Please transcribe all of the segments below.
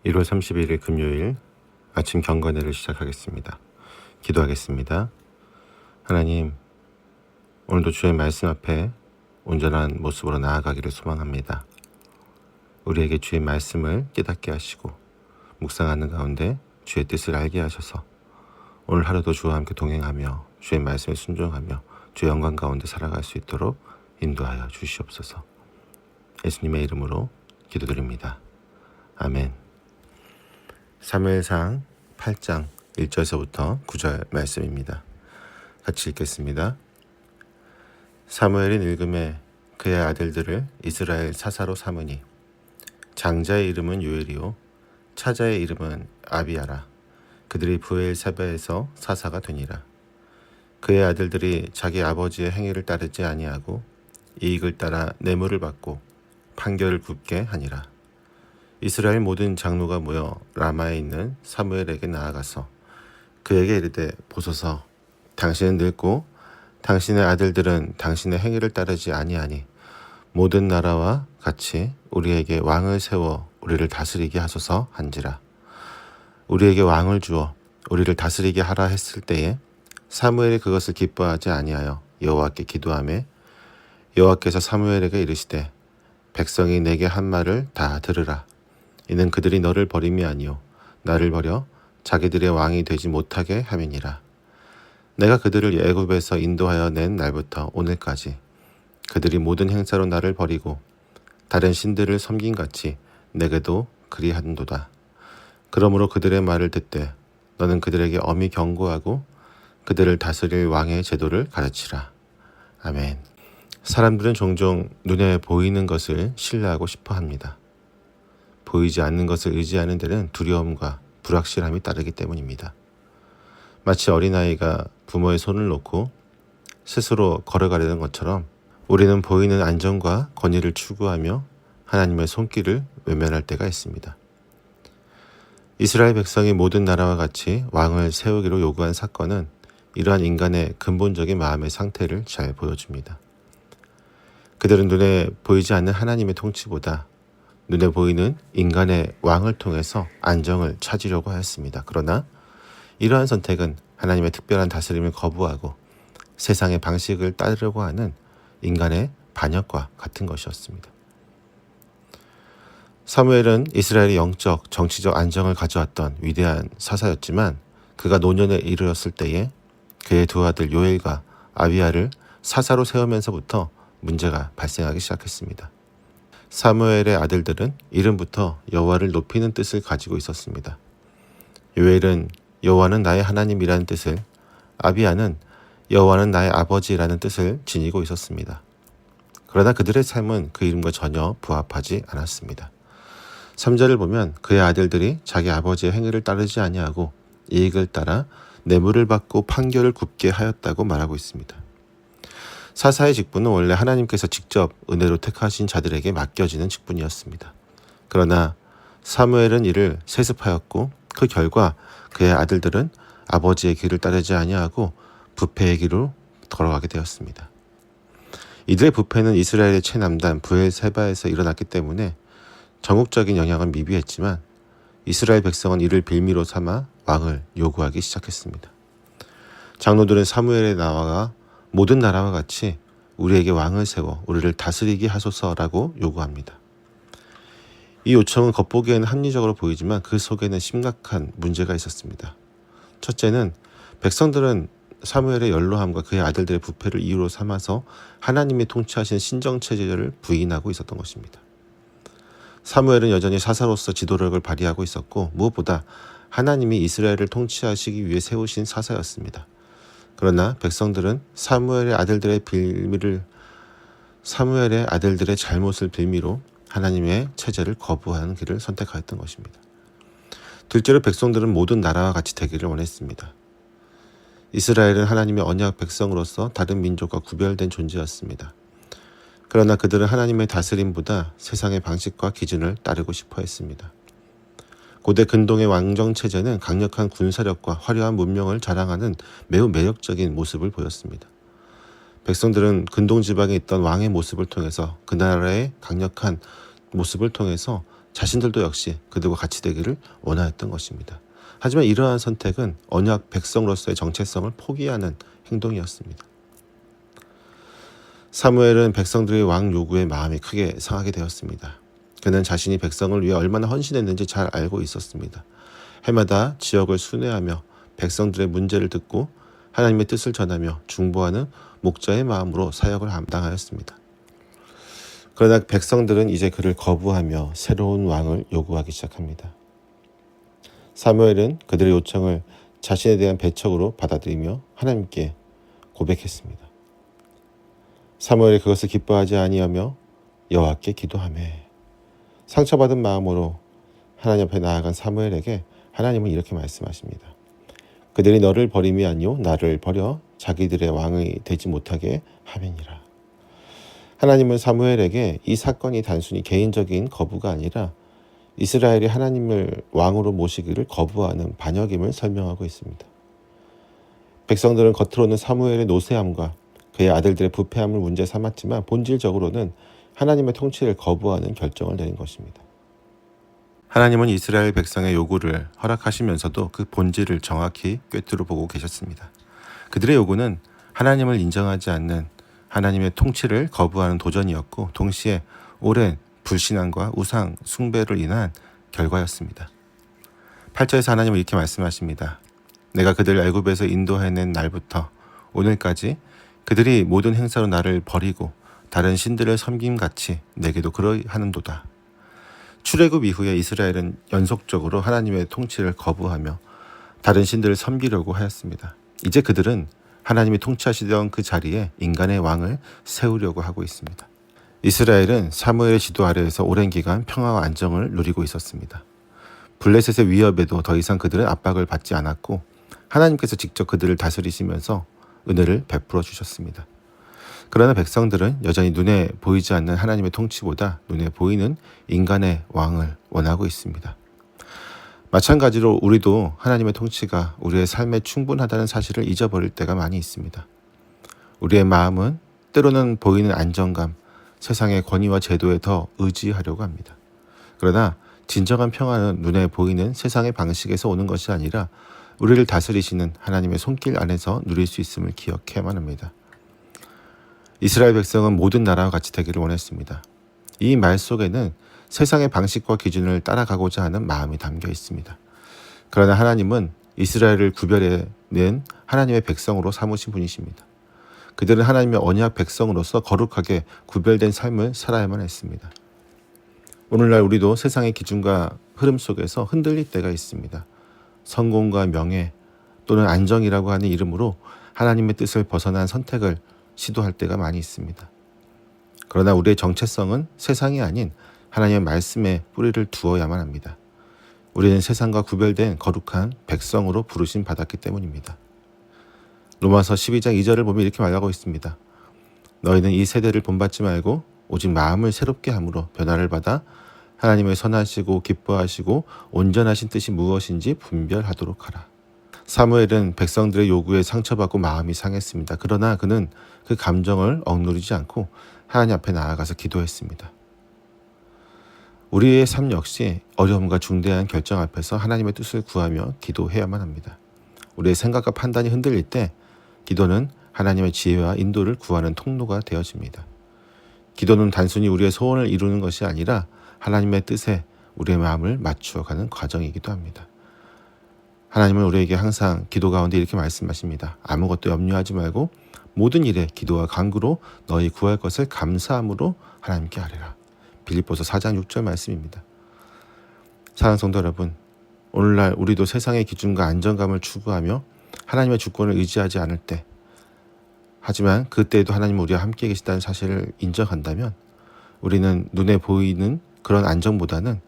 1월 31일 금요일 아침 경건회를 시작하겠습니다. 기도하겠습니다. 하나님, 오늘도 주의 말씀 앞에 온전한 모습으로 나아가기를 소망합니다. 우리에게 주의 말씀을 깨닫게 하시고 묵상하는 가운데 주의 뜻을 알게 하셔서 오늘 하루도 주와 함께 동행하며 주의 말씀에 순종하며 주의 영광 가운데 살아갈 수 있도록 인도하여 주시옵소서. 예수님의 이름으로 기도드립니다. 아멘. 사무엘상 8장 1절에서부터 9절 말씀입니다. 같이 읽겠습니다. 사무엘이 늙음에 그의 아들들을 이스라엘 사사로 삼으니 장자의 이름은 요엘이요 차자의 이름은 아비야라. 그들이 브엘세바에서 사사가 되니라. 그의 아들들이 자기 아버지의 행위를 따르지 아니하고 이익을 따라 뇌물을 받고 판결을 굽게 하니라. 이스라엘 모든 장로가 모여 라마에 있는 사무엘에게 나아가서 그에게 이르되 보소서, 당신은 늙고 당신의 아들들은 당신의 행위를 따르지 아니하니 모든 나라와 같이 우리에게 왕을 세워 우리를 다스리게 하소서 한지라. 우리에게 왕을 주어 우리를 다스리게 하라 했을 때에 사무엘이 그것을 기뻐하지 아니하여 여호와께 기도하매 여호와께서 사무엘에게 이르시되 백성이 내게 한 말을 다 들으라. 이는 그들이 너를 버림이 아니요 나를 버려 자기들의 왕이 되지 못하게 함이니라. 내가 그들을 애굽에서 인도하여 낸 날부터 오늘까지 그들이 모든 행사로 나를 버리고 다른 신들을 섬긴같이 내게도 그리한도다. 그러므로 그들의 말을 듣되 너는 그들에게 엄히 경고하고 그들을 다스릴 왕의 제도를 가르치라. 아멘. 사람들은 종종 눈에 보이는 것을 신뢰하고 싶어 합니다. 보이지 않는 것을 의지하는 데는 두려움과 불확실함이 따르기 때문입니다. 마치 어린아이가 부모의 손을 놓고 스스로 걸어가려는 것처럼 우리는 보이는 안정과 권위를 추구하며 하나님의 손길을 외면할 때가 있습니다. 이스라엘 백성이 모든 나라와 같이 왕을 세우기로 요구한 사건은 이러한 인간의 근본적인 마음의 상태를 잘 보여줍니다. 그들은 눈에 보이지 않는 하나님의 통치보다 눈에 보이는 인간의 왕을 통해서 안정을 찾으려고 하였습니다. 그러나 이러한 선택은 하나님의 특별한 다스림을 거부하고 세상의 방식을 따르려고 하는 인간의 반역과 같은 것이었습니다. 사무엘은 이스라엘의 영적, 정치적 안정을 가져왔던 위대한 사사였지만 그가 노년에 이르렀을 때에 그의 두 아들 요엘과 아비야를 사사로 세우면서부터 문제가 발생하기 시작했습니다. 사무엘의 아들들은 이름부터 여호와를 높이는 뜻을 가지고 있었습니다. 요엘은 여호와는 나의 하나님이라는 뜻을, 아비야는 여호와는 나의 아버지라는 뜻을 지니고 있었습니다. 그러나 그들의 삶은 그 이름과 전혀 부합하지 않았습니다. 3절을 보면 그의 아들들이 자기 아버지의 행위를 따르지 아니하고 이익을 따라 뇌물을 받고 판결을 굽게 하였다고 말하고 있습니다. 사사의 직분은 원래 하나님께서 직접 은혜로 택하신 자들에게 맡겨지는 직분이었습니다. 그러나 사무엘은 이를 세습하였고 그 결과 그의 아들들은 아버지의 길을 따르지 아니하고 부패의 길로 걸어가게 되었습니다. 이들의 부패는 이스라엘의 최남단 브엘세바에서 일어났기 때문에 전국적인 영향은 미비했지만 이스라엘 백성은 이를 빌미로 삼아 왕을 요구하기 시작했습니다. 장로들은 사무엘에 나아가 모든 나라와 같이 우리에게 왕을 세워 우리를 다스리게 하소서라고 요구합니다. 이 요청은 겉보기에는 합리적으로 보이지만 그 속에는 심각한 문제가 있었습니다. 첫째는 백성들은 사무엘의 연로함과 그의 아들들의 부패를 이유로 삼아서 하나님이 통치하신 신정체제를 부인하고 있었던 것입니다. 사무엘은 여전히 사사로서 지도력을 발휘하고 있었고 무엇보다 하나님이 이스라엘을 통치하시기 위해 세우신 사사였습니다. 그러나 백성들은 사무엘의 아들들의 잘못을 빌미로 하나님의 체제를 거부하는 길을 선택하였던 것입니다. 둘째로 백성들은 모든 나라와 같이 되기를 원했습니다. 이스라엘은 하나님의 언약 백성으로서 다른 민족과 구별된 존재였습니다. 그러나 그들은 하나님의 다스림보다 세상의 방식과 기준을 따르고 싶어 했습니다. 고대 근동의 왕정체제는 강력한 군사력과 화려한 문명을 자랑하는 매우 매력적인 모습을 보였습니다. 백성들은 근동 지방에 있던 왕의 모습을 통해서 그 나라의 강력한 모습을 통해서 자신들도 역시 그들과 같이 되기를 원하였던 것입니다. 하지만 이러한 선택은 언약 백성으로서의 정체성을 포기하는 행동이었습니다. 사무엘은 백성들의 왕 요구에 마음이 크게 상하게 되었습니다. 그는 자신이 백성을 위해 얼마나 헌신했는지 잘 알고 있었습니다. 해마다 지역을 순회하며 백성들의 문제를 듣고 하나님의 뜻을 전하며 중보하는 목자의 마음으로 사역을 감당하였습니다. 그러나 백성들은 이제 그를 거부하며 새로운 왕을 요구하기 시작합니다. 사무엘은 그들의 요청을 자신에 대한 배척으로 받아들이며 하나님께 고백했습니다. 사무엘이 그것을 기뻐하지 아니하며 여호와께 기도하매 상처받은 마음으로 하나님 앞에 나아간 사무엘에게 하나님은 이렇게 말씀하십니다. 그들이 너를 버림이 아니요 나를 버려 자기들의 왕이 되지 못하게 하매니라. 하나님은 사무엘에게 이 사건이 단순히 개인적인 거부가 아니라 이스라엘이 하나님을 왕으로 모시기를 거부하는 반역임을 설명하고 있습니다. 백성들은 겉으로는 사무엘의 노쇠함과 그의 아들들의 부패함을 문제 삼았지만 본질적으로는 하나님의 통치를 거부하는 결정을 내린 것입니다. 하나님은 이스라엘 백성의 요구를 허락하시면서도 그 본질을 정확히 꿰뚫어 보고 계셨습니다. 그들의 요구는 하나님을 인정하지 않는 하나님의 통치를 거부하는 도전이었고 동시에 오랜 불신앙과 우상 숭배를 인한 결과였습니다. 8절에서 하나님은 이렇게 말씀하십니다. 내가 그들을 애굽에서 인도해낸 날부터 오늘까지 그들이 모든 행사로 나를 버리고 다른 신들을 섬김같이 내게도 그러하는도다. 출애굽 이후에 이스라엘은 연속적으로 하나님의 통치를 거부하며 다른 신들을 섬기려고 하였습니다. 이제 그들은 하나님이 통치하시던 그 자리에 인간의 왕을 세우려고 하고 있습니다. 이스라엘은 사무엘의 지도 아래에서 오랜 기간 평화와 안정을 누리고 있었습니다. 블레셋의 위협에도 더 이상 그들은 압박을 받지 않았고 하나님께서 직접 그들을 다스리시면서 은혜를 베풀어 주셨습니다. 그러나 백성들은 여전히 눈에 보이지 않는 하나님의 통치보다 눈에 보이는 인간의 왕을 원하고 있습니다. 마찬가지로 우리도 하나님의 통치가 우리의 삶에 충분하다는 사실을 잊어버릴 때가 많이 있습니다. 우리의 마음은 때로는 보이는 안정감, 세상의 권위와 제도에 더 의지하려고 합니다. 그러나 진정한 평화는 눈에 보이는 세상의 방식에서 오는 것이 아니라 우리를 다스리시는 하나님의 손길 안에서 누릴 수 있음을 기억해야만 합니다. 이스라엘 백성은 모든 나라와 같이 되기를 원했습니다. 이 말 속에는 세상의 방식과 기준을 따라가고자 하는 마음이 담겨 있습니다. 그러나 하나님은 이스라엘을 구별해낸 하나님의 백성으로 삼으신 분이십니다. 그들은 하나님의 언약 백성으로서 거룩하게 구별된 삶을 살아야만 했습니다. 오늘날 우리도 세상의 기준과 흐름 속에서 흔들릴 때가 있습니다. 성공과 명예 또는 안정이라고 하는 이름으로 하나님의 뜻을 벗어난 선택을 시도할 때가 많이 있습니다. 그러나 우리의 정체성은 세상이 아닌 하나님의 말씀에 뿌리를 두어야만 합니다. 우리는 세상과 구별된 거룩한 백성으로 부르심 받았기 때문입니다. 로마서 12장 2절을 보면 이렇게 말하고 있습니다. 너희는 이 세대를 본받지 말고 오직 마음을 새롭게 함으로 변화를 받아 하나님의 선하시고 기뻐하시고 온전하신 뜻이 무엇인지 분별하도록 하라. 사무엘은 백성들의 요구에 상처받고 마음이 상했습니다. 그러나 그는 그 감정을 억누르지 않고 하나님 앞에 나아가서 기도했습니다. 우리의 삶 역시 어려움과 중대한 결정 앞에서 하나님의 뜻을 구하며 기도해야만 합니다. 우리의 생각과 판단이 흔들릴 때 기도는 하나님의 지혜와 인도를 구하는 통로가 되어집니다. 기도는 단순히 우리의 소원을 이루는 것이 아니라 하나님의 뜻에 우리의 마음을 맞추어가는 과정이기도 합니다. 하나님은 우리에게 항상 기도 가운데 이렇게 말씀하십니다. 아무것도 염려하지 말고 모든 일에 기도와 간구로 너희 구할 것을 감사함으로 하나님께 아뢰라. 빌립보서 4장 6절 말씀입니다. 사랑하는 성도 여러분, 오늘날 우리도 세상의 기준과 안정감을 추구하며 하나님의 주권을 의지하지 않을 때, 하지만 그때에도 하나님은 우리와 함께 계시다는 사실을 인정한다면 우리는 눈에 보이는 그런 안정보다는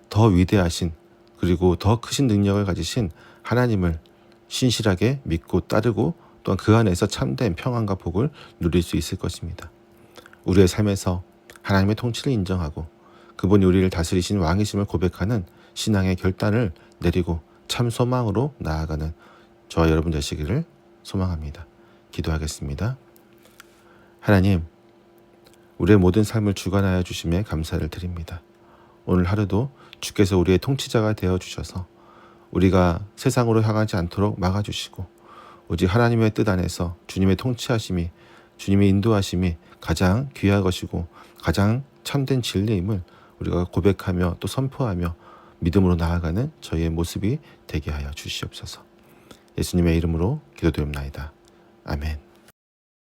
더 위대하신 그리고 더 크신 능력을 가지신 하나님을 신실하게 믿고 따르고 또한 그 안에서 참된 평안과 복을 누릴 수 있을 것입니다. 우리의 삶에서 하나님의 통치를 인정하고 그분이 우리를 다스리신 왕이심을 고백하는 신앙의 결단을 내리고 참 소망으로 나아가는 저와 여러분 되시기를 소망합니다. 기도하겠습니다. 하나님, 우리의 모든 삶을 주관하여 주심에 감사를 드립니다. 오늘 하루도 주께서 우리의 통치자가 되어 주셔서 우리가 세상으로 향하지 않도록 막아주시고 오직 하나님의 뜻 안에서 주님의 통치하심이, 주님의 인도하심이 가장 귀한 것이고 가장 참된 진리임을 우리가 고백하며 또 선포하며 믿음으로 나아가는 저희의 모습이 되게 하여 주시옵소서. 예수님의 이름으로 기도드립나이다. 아멘.